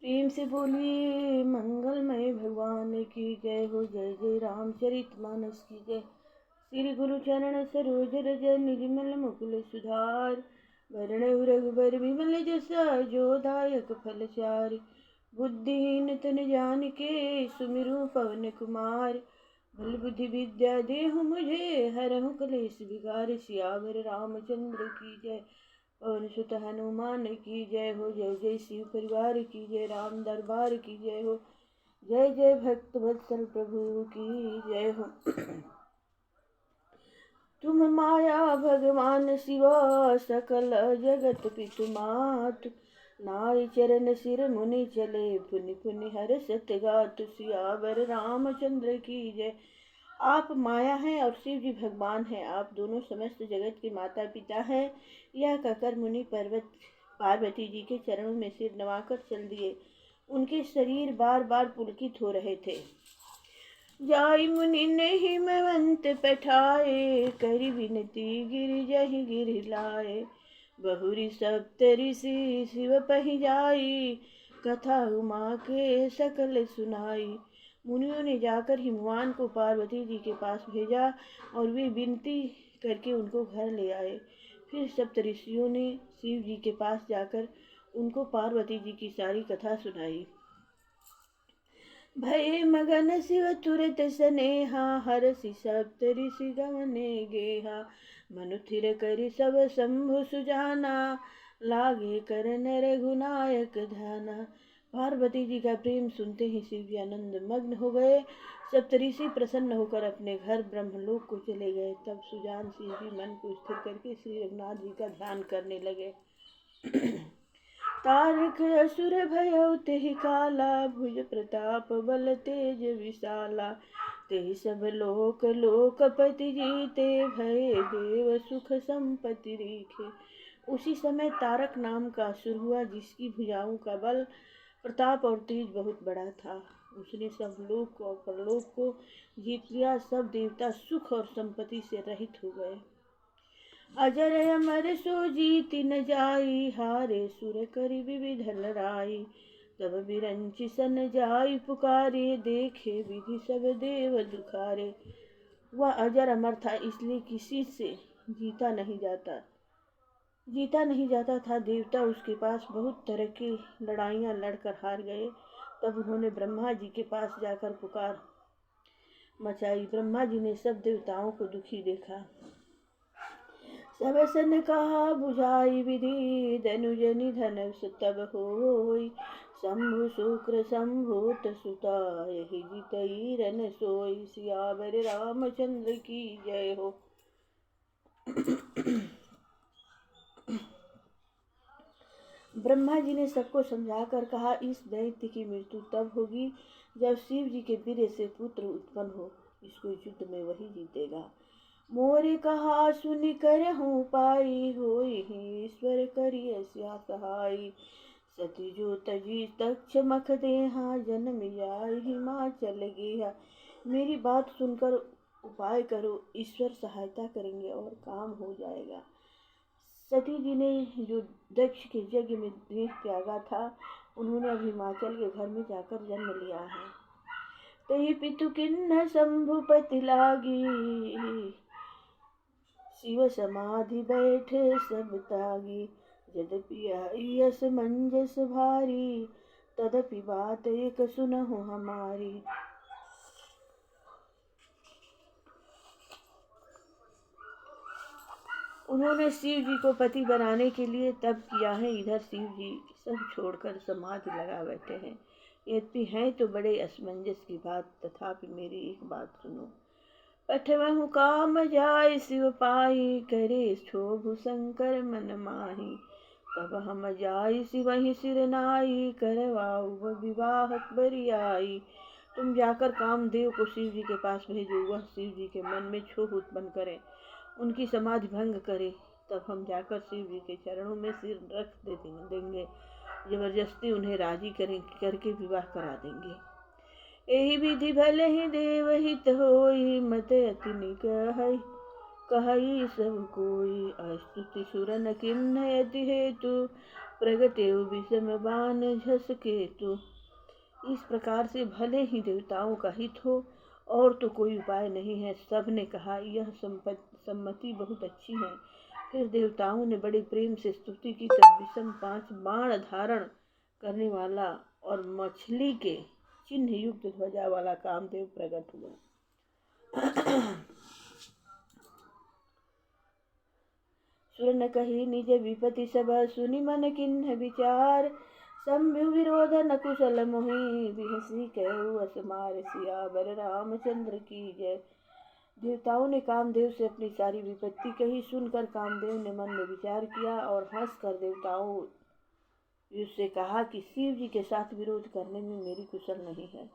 प्रेम से बोलिए मंगलमय भगवान की जय हो। जय जय रामचरितमानस की जय। श्री गुरु चरण सरोज रज निर्मल मुकुल सुधार। वरण रघुबर विमल जसा जो दायक फल चारि। बुद्धिहीन तन जान के सुमिरु पवन कुमार। बल बुद्धि विद्या देहु मुझे हरहु कलेश विकार। सियावर रामचंद्र की जय। पवन सुत हनुमान की जय हो। जय जय शिव परिवार की जय। राम दरबार की जय हो। जय जय भक्त वत्सल प्रभु की जय हो। तुम माया भगवान शिवा सकल जगत पितु मातु। नाय चरण सिर मुनि चले पुनि पुनि हर्षत गातु। सियावर रामचंद्र की जय। आप माया हैं और शिव जी भगवान हैं। आप दोनों समस्त जगत के माता पिता हैं। यह कहकर मुनि पर्वत पार्वती जी के चरणों में सिर नवाकर चल दिए। उनके शरीर बार बार पुलकित हो रहे थे। जाई मुनि ने हिमवंत पठाए करी विनती गिर जहि गिर लाए। बहुरी सप्तऋषि शिव पहि जाई कथा उमा के सकल सुनाई। मुनियों ने जाकर हिमवान को पार्वती जी के पास भेजा और वे विनती करके उनको घर ले आए। फिर सप्तऋषियों ने शिव जी के पास जाकर उनको पार्वती जी की सारी कथा सुनाई। भय मगन शिव तुरत स्नेहा हरषि सप्तऋषि गवने गेहा। मनु थिर करि सब शंभु सुजाना लागे करन रघुनायक ध्याना। पार्वती जी का प्रेम सुनते ही शिव जी आनंद मग्न हो गए। सप्तऋषि प्रसन्न होकर अपने घर ब्रह्मलोक को चले गए। तब सुजान शिव जी मन को स्थिर करके श्री रघुनाथ जी का ध्यान करने लगे। तारक असुर भयउ तेहि काला भुज प्रताप बल तेज विशाला। तेहि सब लोक लोकपति जीते भय देव सुख संपत्ति रीखे। उसी समय तारक नाम का असुर हुआ जिसकी भुजाओं का बल प्रताप और तेज बहुत बड़ा था। उसने सब लोक और परलोक को जीत लिया। सब देवता सुख और संपत्ति से रहित हो गए। अजर अमर सो जीति न जाई हारे सुर करि विविध लड़ाई। तब बिरंचि सन जाई पुकारे देखे विधि सब देव दुखारे। वह अजर अमर था इसलिए किसी से जीता नहीं जाता था। देवता उसके पास बहुत तरह की लड़ाइयाँ लड़कर हार गए। तब उन्होंने ब्रह्मा जी के पास जाकर पुकार मचाई। ब्रह्मा जी ने सब देवताओं को दुखी देखा। सब सन कहा बुझाई विधि धनुज निधन तब होई। शंभु शुक्र संभूत सुता यही जितई रन सोई। सियावर रामचंद्र की जय हो। ब्रह्मा जी ने सबको समझाकर कहा इस दैत्य की मृत्यु तब होगी जब शिव जी के वीर्य से पुत्र उत्पन्न हो। इसको युद्ध में वही जीतेगा। मोरे कहा सुनि कर हूँ पाई होई ईश्वर करिय सहाई। सती जो तजी तक्ष मख देहा जन्म जाय हिमाचल गेहा। मेरी बात सुनकर उपाय करो, ईश्वर सहायता करेंगे और काम हो जाएगा। सती जी ने जो दक्ष के यज्ञ में देह त्यागा था उन्होंने अब हिमाचल के घर में जाकर जन्म लिया है। तही पितु किन्न शंभुपति लागी शिव समाधि बैठे सब तागी। यद्यपि यस मंजस भारी तदपि बात एक सुनहु हमारी। उन्होंने शिव जी को पति बनाने के लिए तब किया है। इधर शिव जी सब छोड़कर समाधि लगा बैठे हैं। यद्यपि हैं तो बड़े असमंजस की बात, तथापि मेरी एक बात सुनो। पठवहु काम जाय शिव पाई करे शोभु शंकर मन माही। तब हम जाय शिवहि सिर नाई करवाऊ विवाह बरियाई। तुम जाकर कामदेव को शिव जी के पास भेजो, वह शिव जी के मन में क्षोभ उत्पन्न करे, उनकी समाधि भंग करे। तब हम जाकर शिव जी के चरणों में सिर रख देंगे। जबरदस्ती उन्हें राजी करके विवाह करा देंगे। यही विधि भले ही देव हित होई मत अति निकहै। कहई सब कोई अस्तुति सुरन किन्ह यति हेतु प्रगटेउ विषम बाण झसके तु। इस प्रकार से भले ही देवताओं का हित हो और तो कोई उपाय नहीं है। सब ने कहा यह सम्मति बहुत अच्छी है। फिर देवताओं ने बड़े प्रेम से स्तुति की। तब विषम 5 बाण धारण करने वाला और मछली के चिन्ह युक्त ध्वजा वाला कामदेव प्रकट हुआ। सुर न कही निज विपति सब सुनि मन किन्ह विचार। शंभु विरोध न कुशल मोहि बिहसी कहु असमार। सियावर रामचंद्र की जय। देवताओं ने कामदेव से अपनी सारी विपत्ति कही। सुनकर कामदेव ने मन में विचार किया और हंसकर देवताओं से कहा कि शिव जी के साथ विरोध करने में मेरी कुशल नहीं है।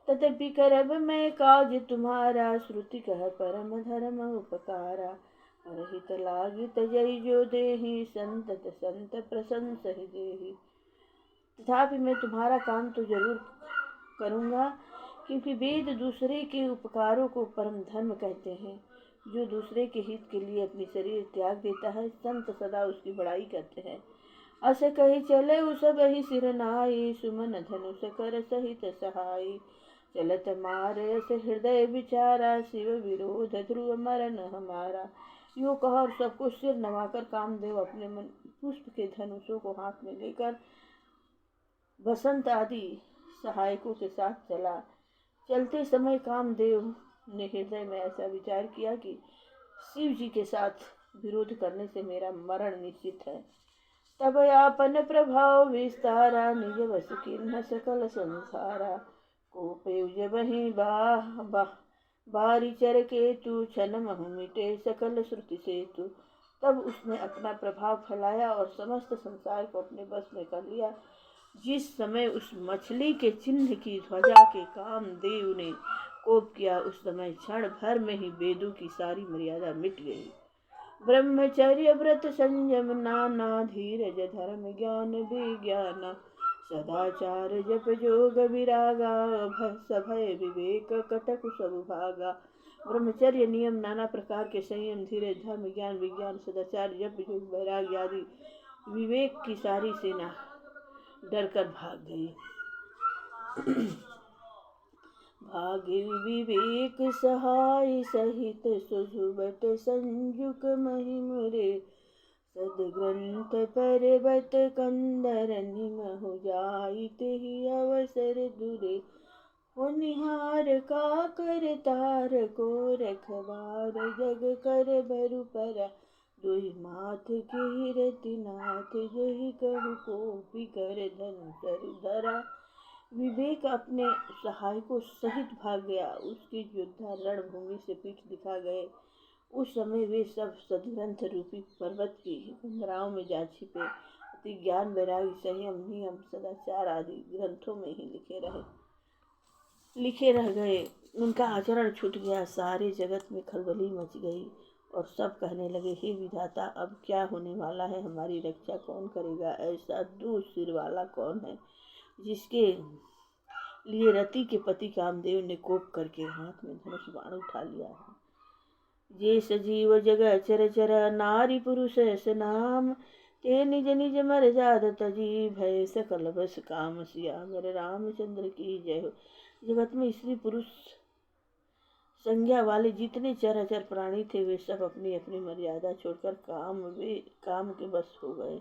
तथापि करब मैं काज तुम्हारा श्रुति कह परम धर्म उपकारा। परहित लागित जय जो देहि संतत संत प्रशंस ही देहि। तथापि मैं तुम्हारा काम तो जरूर करूँगा, क्योंकि वेद दूसरे के उपकारों को परम धर्म कहते हैं। जो दूसरे के हित के लिए अपनी शरीर त्याग देता है, संत सदा उसकी बड़ाई करते हैं। अस कही चले उस बही सिर नाई। सुमन धनुष कर सहित सहाई। चलत मार अस हृदय विचारा। शिव विरोध ध्रुव मरण हमारा। यूँ कह और सबको सिर नवाकर कामदेव अपने मन पुष्प के धनुषों को हाथ में लेकर बसंत आदि सहायकों के साथ चला। चलते समय कामदेव ने हृदय में ऐसा विचार किया कि शिव जी के साथ विरोध करने से मेरा मरण निश्चित है। तब आपन प्रभाव विस्तारा। निज वस किन्ह सकल संसारा। कोपेउ जबहि बारी चर के तू। छन महु मिटे सकल श्रुति से तू। तब उसने अपना प्रभाव फैलाया और समस्त संसार को अपने बस में कर लिया। जिस समय उस मछली के चिन्ह की ध्वजा के कामदेव ने कोप किया, उस समय क्षण भर में ही वेदों की सारी मर्यादा मिट गई। ब्रह्मचर्य व्रत संयम नाना। धीरज धर्म ज्ञान विज्ञान। सदाचार जप जोग विरागा। सभय विवेक कटक सब भागा। ब्रह्मचर्य नियम, नाना प्रकार के संयम, धीरज, धर्म, ज्ञान, विज्ञान, सदाचार, जप जोग, वैराग्य आदि विवेक की सारी सेना डरकर भाग गई। भागे विवेक सहाय सहित सुजुबट संजुक महिमुरे। सदग्रंथ पर्वत कंदर निमहु जाइत ही अवसर दुरे। होनिहार का कर तार को रखबार। जग कर भरु परा। दुई माथ के रति नाथ। जहि कहु को कर धन सरु धरा। विवेक अपने सहायकों सहित भाग गया। उसके योद्धा रणभूमि से पीठ दिखा गए। उस समय वे सब सदग्रंथ रूपी पर्वत की कंदराओं में जा छिपे। अति ज्ञान, वैराग्य, संयम, नियम, सदाचार आदि ग्रंथों में ही लिखे रह गए। उनका आचरण छूट गया। सारे जगत में खलबली मच गई और सब कहने लगे, हे विधाता, अब क्या होने वाला है? हमारी रक्षा कौन करेगा? ऐसा सिर वाला कौन है जिसके लिए रति के पति कामदेव ने कोप करके हाथ में धनुष बाण उठा लिया है। जे सजीव जग चर चर। नारी पुरुष ऐस नाम। ते निज निज मर जात तजी। भय सकल बस काम। सियावर रामचंद्र की जय हो। जगत में स्त्री पुरुष संज्ञा वाले जितने चराचर प्राणी थे, वे सब अपनी अपनी मर्यादा छोड़कर काम के बस हो गए।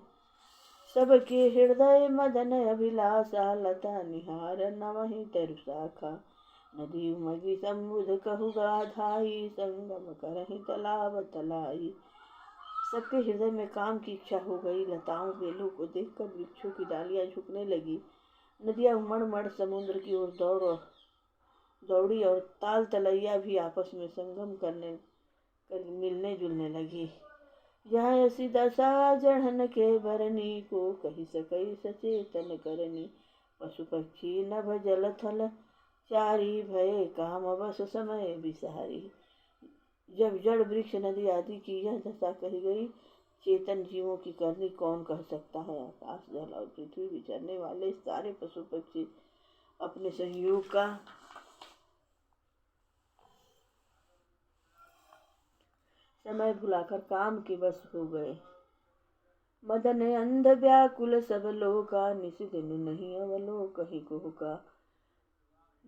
सबके हृदय मदन अभिलाषा। लता निहार नवहि तरु शाखा। नदी उमगी समुद कहु गाधाई। संगम करहि तालाब तलाई। सबके हृदय में काम की इच्छा हो गई। लताओं बेलों को देखकर वृक्षों की डालियां झुकने लगी। नदियां उमड़ समुद्र की ओर दौड़ी और ताल तलैया भी आपस में संगम मिलने जुलने लगी। यह ऐसी दशा जड़न के बरनी। को कही सकई सचेतन करनी। पशु पक्षी नभ जल थल चारी। भय काम बस समय बिसारी। जब जड़ वृक्ष नदी आदि की यह दशा कही गई, चेतन जीवों की करनी कौन कह सकता है? आकाश, जल और पृथ्वी विचरने वाले सारे पशु पक्षी अपने संयोग का समय भुलाकर काम के बस हो गए। मदन अंध व्याकुल सब लोका, निस दिन नहीं अवलोकहि कोह का।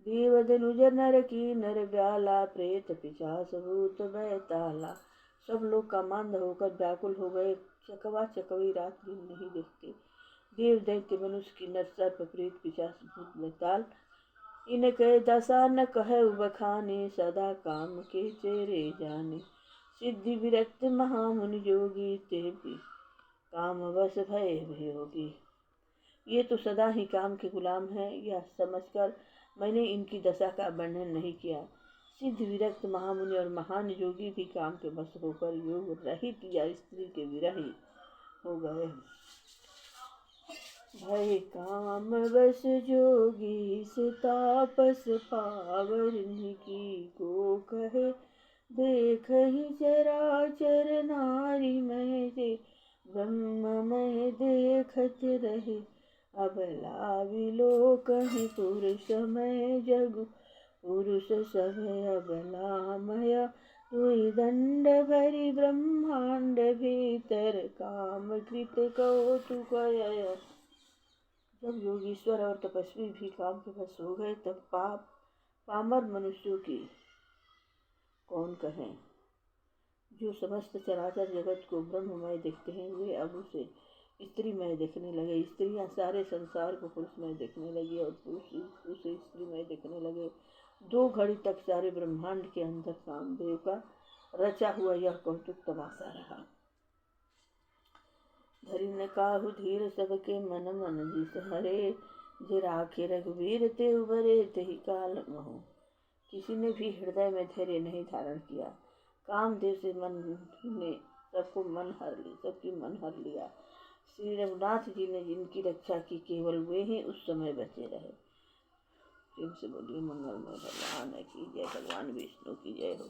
देव धनुज नर की नर व्याला, प्रेत पिशाच भूत बैताला। सब लोग कामांध होकर व्याकुल हो गए, चकवा चकवी रात दिन नहीं देखते। देव दैत्य मनुष्य की नर सर्प प्रेत पिशाच भूत बैताल, इनके दशा न कहे बखाने, सदा काम के चेरे जाने। सिद्धि विरक्त महामुनि योगी, ते भी काम वश भय भयोगी। ये तो सदा ही काम के गुलाम हैं, यह समझकर मैंने इनकी दशा का वर्णन नहीं किया। सिद्ध विरक्त महामुनि और महान योगी भी काम के वश होकर योग रहित या स्त्री के विरही हो गए। भय काम वश जोगी से तापस, पावरनी की को कहे। देख ही चराचर नारी में से, ब्रह्म में देखत रहे। अबला विलोकहि पुरुष में जगु, पुरुष सब अबलामय। दुई दंड भरी ब्रह्मांड भीतर, काम कृत कौतुक अय। जब योगीश्वर और तपस्वी भी काम के वश हो गए, तब पामर मनुष्यों की कौन कहें। जो समस्त चराचर जगत को ब्रह्ममय देखते हैं, वे अब उसे स्त्रीमय देखने लगे। स्त्रियां सारे संसार को पुरुषमय देखने लगी और पुरुष उसे स्त्रीमय देखने लगे। 2 घड़ी तक सारे ब्रह्मांड के अंदर कामदेव का रचा हुआ यह कौतुक तमाशा रहा। धरि न काहू धीर सबके मन मन जिस हरे, जे राखे रघुवीर ते उबरे तेहि काल महु। किसी ने भी हृदय में धैर्य नहीं धारण किया। कामदेव से मन ने सबकी मन हर लिया। श्री रघुनाथ जी ने जिनकी रक्षा की, केवल वे ही उस समय बचे रहे। प्रेम से बोलिए मंगलमय भगवान की जय, भगवान विष्णु की जय हो।